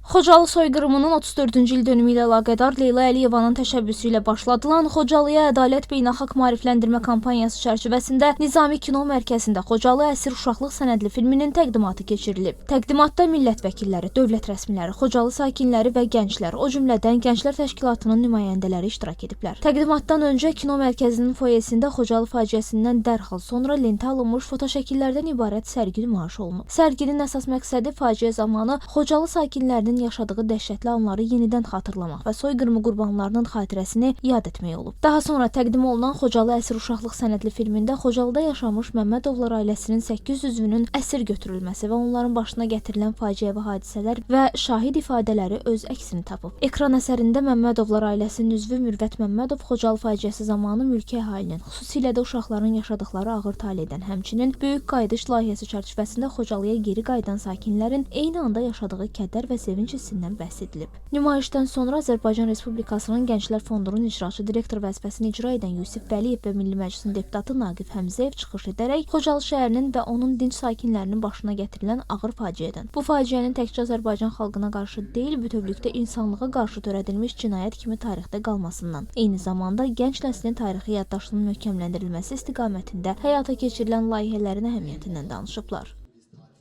Xocalı soyqırımının 34-cü il dönümü ilə əlaqədar Leyla Əliyevanın təşəbbüsü ilə başladılan Xocalıya Ədalət Beynəlxalq Maarifləndirmə Kampaniyası çərçivəsində Nizami Kino Mərkəzində Xocalı Əsir Uşaqlıq sənədli filminin təqdimatı keçirilib. Təqdimatda millət vəkilləri, dövlət rəsmiləri, Xocalı sakinləri və gənclər, o cümlədən Gənclər Təşkilatının nümayəndələri iştirak ediblər. Təqdimatdan öncə Kino Mərkəzinin foyesində Xocalı faciəsindən dərhal sonra lentə alınmış fotoşəkillərdən ibarət sərgi nümayiş olunub. Sərginin əsas məqsədi faciə zamanı Xocalı sakinlərinin yaşadığı dəhşətli anları yenidən xatırlamaq və soyqırımı qurbanlarının xatirəsini yad etmək olub. Daha sonra təqdim olunan Xocalı Əsir Uşaqlıq sənədli filmində Xocalıda yaşamış Məmmədovlar ailəsinin 8 üzvünün əsir götürülməsi və onların başına gətirilən faciəvi hadisələr və şahid ifadələri öz əksini tapıb. Ekran əsərində Məmmədovlar ailəsinin üzvü Mürvət Məmmədov Xocalı faciəsi zamanı mülki əhalinin, xüsusilə də uşaqların yaşadıkları ağır taleydən, həmçinin böyük qayıdış layihəsi çərçivəsində Xocalıya geri qayıdan sakinlərin eyni anda yaşadığı kədər və sevinç hissindən bəhs edilib. Nümayişdən sonra Azərbaycan Respublikasının Gənclər Fondunun icraçı direktor vəzifəsini icra edən Yusif Vəliyev və Milli Məclisin deputatı Naqif Həmzəyev çıxış edərək Xocalı şəhərinin və onun dinc sakinlərinin başına gətirilən ağır faciədən, bu faciənin təkcə Azərbaycan xalqına qarşı deyil, bütövlükdə insanlığa qarşı törədilmiş cinayət kimi tarixdə qalmasından, eyni zamanda gənc nəslin tarixi yaddaşının möhkəmləndirilməsi istiqamətində həyata keçirilən layihələrin əhəmiyyətindən danışıblar.